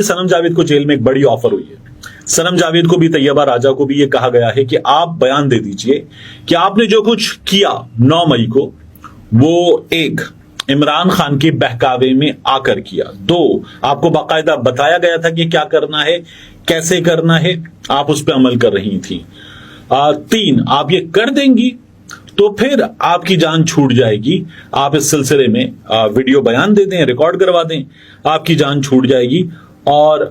सनम जावेद को जेल में एक बड़ी ऑफर हुई है। सनम जावेद को भी, तैयबा राजा को भी ये कहा गया है कि आप बयान दे दीजिए कि आपने जो कुछ किया 9 मई को, वो एक, इमरान खान के बहकावे में आकर किया, 2, आपको बाकायदा बताया गया था कि क्या करना है, कैसे करना है, आप उस पर अमल कर रही थी, 3, आप ये कर देंगी तो फिर आपकी जान छूट जाएगी, आप इस सिलसिले में वीडियो बयान दे दें, रिकॉर्ड करवा दें, आपकी जान छूट जाएगी और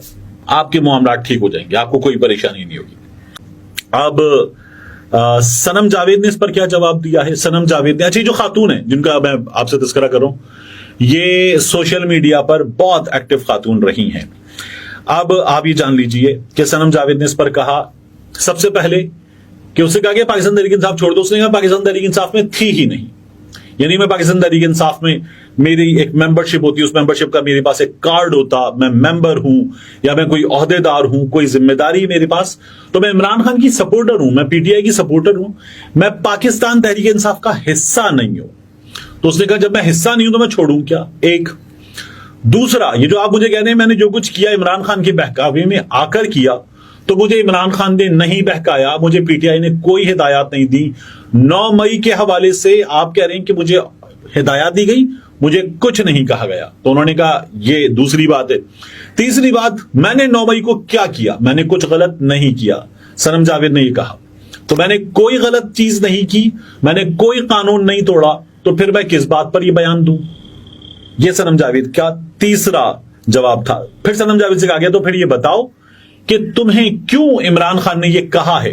आपके मामलात ठीक हो जाएंगे, आपको कोई परेशानी नहीं होगी। अब सनम जावेद ने इस पर क्या जवाब दिया है? सनम जावेद ने, अच्छा, जो खातून है जिनका मैं आपसे तस्करा कर रहा हूं, ये सोशल मीडिया पर बहुत एक्टिव खातून रही हैं। अब आप ये जान लीजिए कि सनम जावेद ने इस पर कहा, सबसे पहले कि उससे कहा कि पाकिस्तान तहरीक इंसाफ छोड़ दो। उसने कहा पाकिस्तान तहरीक इंसाफ में थी ही नहीं, यानी मैं पाकिस्तान तहरीक इंसाफ में, मेरी एक मेंबरशिप होती, उस मेंबरशिप का मेरे पास एक कार्ड होता, मैं मेंबर हूं या मैं कोई ओहदेदार हूं, कोई जिम्मेदारी मेरे पास, तो मैं इमरान खान की सपोर्टर हूं, मैं पीटीआई की सपोर्टर हूं, मैं पाकिस्तान तहरीक इंसाफ का हिस्सा नहीं हूं। तो उसने कहा जब मैं हिस्सा नहीं हूं तो मैं छोड़ूं क्या? एक। दूसरा, ये जो आप मुझे कह रहे हैं मैंने जो कुछ किया इमरान खान के बहकावे में आकर किया, तो मुझे इमरान खान ने नहीं बहकाया, मुझे पीटीआई ने कोई हिदायत नहीं दी। 9 मई के हवाले से आप कह रहे हैं कि मुझे हिदायत दी गई, मुझे कुछ नहीं कहा गया। तो उन्होंने कहा ये दूसरी बात है। तीसरी बात, मैंने 9 मई को क्या किया? मैंने कुछ गलत नहीं किया, सनम जावेद ने ये कहा। तो मैंने कोई गलत चीज नहीं की, मैंने कोई कानून नहीं तोड़ा, तो फिर मैं किस बात पर ये बयान दूं? ये सनम जावेद का तीसरा जवाब था। फिर सनम जावेद से कहा गया तो फिर ये बताओ कि तुम्हें क्यों इमरान खान ने यह कहा है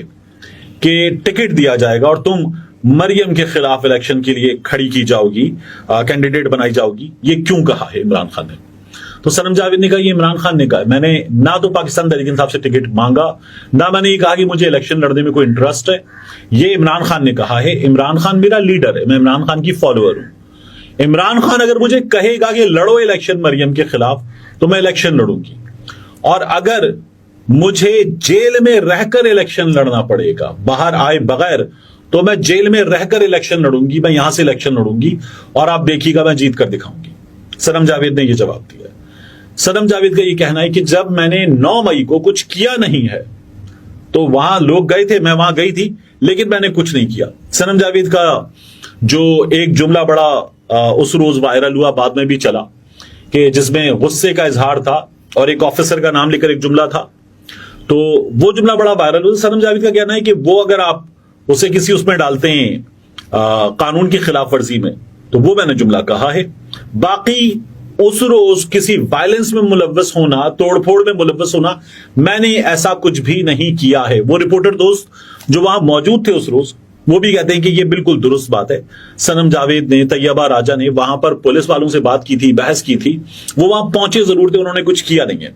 कि टिकट दिया जाएगा और तुम मरियम के खिलाफ इलेक्शन के लिए खड़ी की जाओगी, कैंडिडेट बनाई जाओगी, ये क्यों कहा है इमरान खान ने? तो सनम जावेद ने कहा ये इमरान खान ने कहा, मैंने ना तो पाकिस्तान तहरीक इंसाफ से टिकट मांगा, ना मैंने ये कहा कि मुझे इलेक्शन लड़ने में कोई इंटरेस्ट है। ये इमरान खान ने कहा है। इमरान खान मेरा लीडर है, मैं इमरान खान की फॉलोअर हूं। इमरान खान अगर मुझे कहेगा कि लड़ो इलेक्शन मरियम के खिलाफ, तो मैं इलेक्शन लड़ूंगी, और अगर मुझे जेल में रहकर इलेक्शन लड़ना पड़ेगा, बाहर आए बगैर, तो मैं जेल में रहकर इलेक्शन लड़ूंगी, मैं यहां से इलेक्शन लड़ूंगी और आप देखिएगा मैं जीत कर दिखाऊंगी। सनम जावेद ने यह जवाब दिया। सनम जावेद का यह कहना है कि जब मैंने 9 मई को कुछ किया नहीं है, तो वहां लोग गए थे, मैं वहां गई थी, लेकिन मैंने कुछ नहीं किया। सनम जावेद का जो एक जुमला बड़ा उस रोज वायरल हुआ, बाद में भी चला, कि जिसमें गुस्से का इजहार था और एक ऑफिसर का नाम लेकर एक जुमला था, तो वो जुमला बड़ा वायरल हुआ। सनम जावेद का कहना है कि वो अगर आप उसे किसी उसमें डालते हैं कानून की खिलाफ वर्जी में, तो वो मैंने जुमला कहा है। बाकी उस रोज किसी वायलेंस में मुलव्वस होना, तोड़फोड़ में मुलव्वस होना, मैंने ऐसा कुछ भी नहीं किया है। वो रिपोर्टर दोस्त जो वहां मौजूद थे उस रोज, वो भी कहते हैं कि ये बिल्कुल दुरुस्त बात है। सनम जावेद ने, तैयबा राजा ने वहां पर पुलिस वालों से बात की थी, बहस की थी, वो वहां पहुंचे जरूर थे, उन्होंने कुछ किया नहीं है।